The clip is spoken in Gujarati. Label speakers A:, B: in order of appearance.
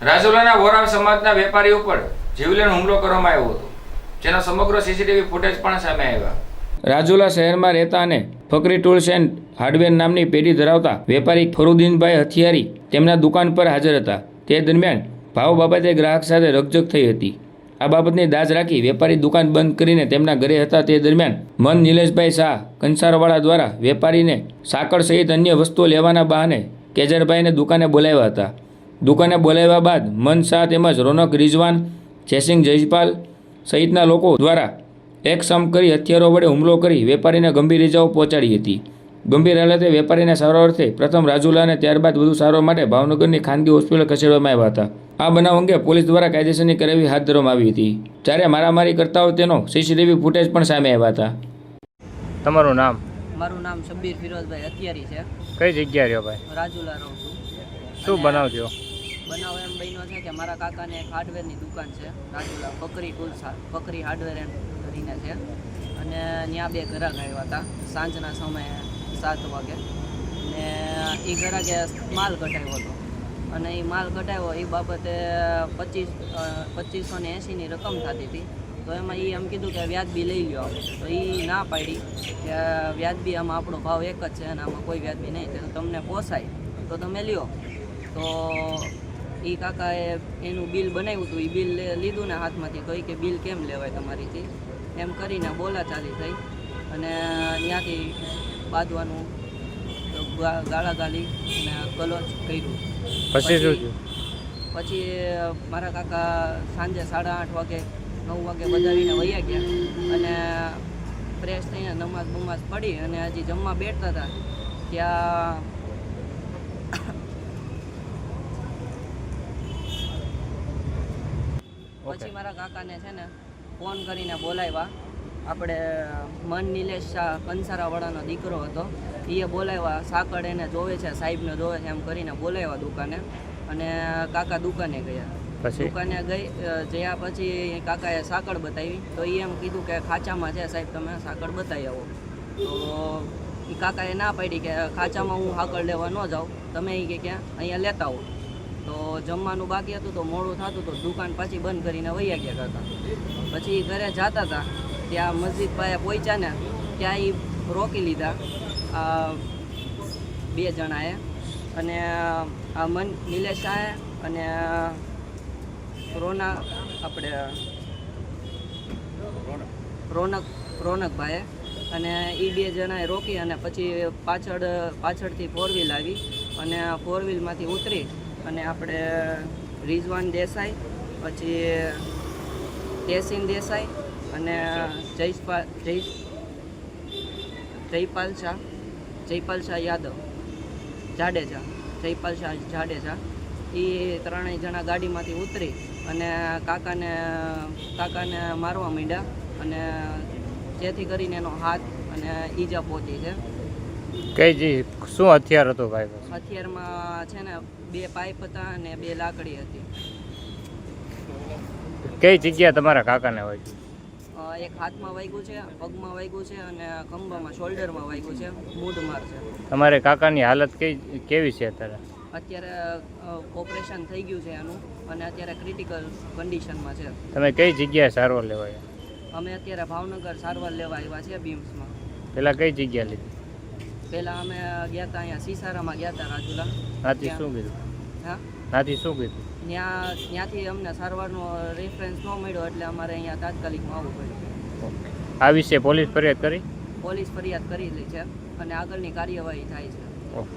A: રાજુલાના વોરા સમાજના વેપારી ઉપર જીવલેણ હુમલો કરવામાં આવ્યો હતો, જેનો સમગ્ર સીસીટીવી ફૂટેજ પણ સામે આવ્યા. રાજુલા શહેરમાં રહેતા અને ફકરી ટૂલ્સ એન્ડ હાર્ડવેર નામની પેઢી ધરાવતા વેપારી ફરુદ્દીનભાઈ હથિયારી તેમના દુકાન પર હાજર હતા. તે દરમિયાન ભાવ બાબતે ગ્રાહક સાથે રકઝક થઈ હતી. આ બાબતની દાજ રાખી વેપારી દુકાન બંધ કરીને તેમના ઘરે હતા. તે દરમિયાન મન નિલેશભાઈ શાહ કંસારવાળા દ્વારા વેપારીને સાકળ સહિત અન્ય વસ્તુઓ લેવાના બહાને કેજરભાઈને દુકાને બોલાવ્યા હતા. દુકાને બોલાવ્યા બાદ મન શાહ તેમજ રોનક રિઝવાન, જયસિંહ જયપાલ સહિતના લોકો દ્વારા એક સમ કરી હથિયારો વડે હુમલો કરી વેપારીને ગંભીર ઇજાઓ પહોંચાડી હતી. ગંભીર હાલતે વેપારીને સારવાર અર્થે પ્રથમ રાજુલા અને ત્યારબાદ વધુ સારવાર માટે ભાવનગરની ખાનગી હોસ્પિટલ ખસેડવામાં આવ્યા હતા. આ બનાવ અંગે પોલીસ દ્વારા કાયદેસરની કાર્યવાહી હાથ ધરવામાં આવી હતી. જ્યારે મારામારી કરતા હોય તેનો સીસીટીવી ફૂટેજ પણ સામે આવ્યા હતા.
B: તમારું નામ?
C: મારું નામ શબ્બીર ફિરોઝભાઈ હથિયારી છે.
B: કઈ જગ્યા રહ્યો ભાઈ?
C: રાજુલા રહું છું.
B: શું બનાવ થયો?
C: બનાવ એમ બન્યો છે કે મારા કાકાને એક હાર્ડવેરની દુકાન છે રાજુલા, ફકરી ટૂલ્સ, ફકરી હાર્ડવેર એન્ડ કરીને છે. અને ત્યાં બે ગ્રાહક આવ્યા હતા સાંજના સમયે 7 વાગે. ને એ ગ્રાહકે માલ કઢાવ્યો હતો અને એ માલ કઢાવ્યો એ બાબતે 2580ની રકમ થતી હતી. તો એમાં એ એમ કીધું કે વ્યાજબી લઈ લો. તો એ ના પાડી કે વ્યાજબી આમાં આપણો ભાવ એક જ છે અને આમાં કોઈ વ્યાજબી નહીં, તો તમને પોસાય તો તમે લ્યો. તો એ કાકાએ એનું બિલ બનાવ્યું હતું, એ બિલ લીધું ને હાથમાંથી, તો એ કે બિલ કેમ લેવાય તમારીથી એમ કરીને બોલાચાલી થઈ અને ત્યાંથી બાંધવાનું ગાળાગાળી અને કલોચ કર્યું. પછી મારા કાકા સાંજે 8:30 વાગે 9 વાગે વધારીને વયા ગયા અને ફ્રેશ થઈને નમાઝ બમાઝ પડી અને હજી જમવા બેઠતા હતા ત્યાં પછી મારા કાકાને છે ને ફોન કરીને બોલાવ્યા. આપણે મન નિલેશ શાહ કંસારાવાળાનો દીકરો હતો, એ બોલાવ્યા. સાકળ એને જોવે છે, સાહેબને જોવે છે એમ કરીને બોલાવ્યા દુકાને. અને કાકા દુકાને ગયા. દુકાને ગયા પછી કાકાએ સાકળ બતાવી. તો એ એમ કીધું કે ખાંચામાં છે સાહેબ, તમે સાકળ બતાવી આવો. તો એ કાકાએ ના પાડી કે ખાંચામાં હું સાકળ લેવા ન જાઉં, તમે એ કે ક્યાં અહીંયા લેતા આવો. તો જમવાનું બાકી હતું તો મોડું થતું તો દુકાન પાછી બંધ કરીને વયા ગયા કાકા. પછી ઘરે જતા હતા ત્યાં મસ્જિદ પાસે પહોંચ્યા ને ત્યાં એ રોકી લીધા આ 2 જણાએ. અને આ મન નિલેશ શાહે અને રોનકભાઈએ અને એ 2 જણાએ રોકી અને પછી પાછળથી 4 વ્હીલ આવી અને 4 વ્હીલમાંથી ઉતરી અને આપણે રિઝવાન દેસાઈ, પછી તેસીન દેસાઈ અને જયપાલ શાહ યાદવ જાડેજા, જયપાલ શાહ જાડેજા, એ 3 જણા ગાડીમાંથી ઉતરી અને કાકાને મારવા માંડ્યા અને જેથી કરીને એનો હાથ અને ઈજા પહોંચી છે.
B: શું હથિયાર હતો ભાઈ?
C: હથિયારમાં છે ને 2 પાઇપ હતા અને 2 લાકડી હતી.
B: કઈ જગ્યા તમારા કાકાને વાગ્યું?
C: એક હાથમાં વાગ્યું છે, પગમાં વાગ્યું છે અને ખંભામાં શોલ્ડરમાં વાગ્યું છે, મૂઢમાર છે.
B: તમારે કાકાની હાલત કેવી છે અત્યારે?
C: અત્યારે ઓપરેશન થઈ ગયું છે એનું અને અત્યારે ક્રિટિકલ કન્ડિશનમાં છે.
B: તમે કઈ જગ્યાએ સારવાર લેવા આવ્યા?
C: અમે અત્યારે ભાવનગર સારવાર લેવા આવ્યા છે બીમ્સમાં.
B: પહેલાં કઈ જગ્યા લીધી?
C: પહેલાં અમે ગયા હતા અહીંયા સીસારામાં ગયા હતા રાજુલા.
B: ત્યાંથી શું કીધું?
C: હા,
B: ત્યાંથી શું કીધું?
C: ત્યાંથી અમને સારવારનો રેફરન્સ ન મળ્યો એટલે અમારે અહીંયા તાત્કાલિકમાં આવવું પડ્યું.
B: આ વિશે પોલીસ ફરિયાદ કરી?
C: પોલીસ ફરિયાદ કરેલી છે અને આગળની કાર્યવાહી થાય છે.
B: ઓકે.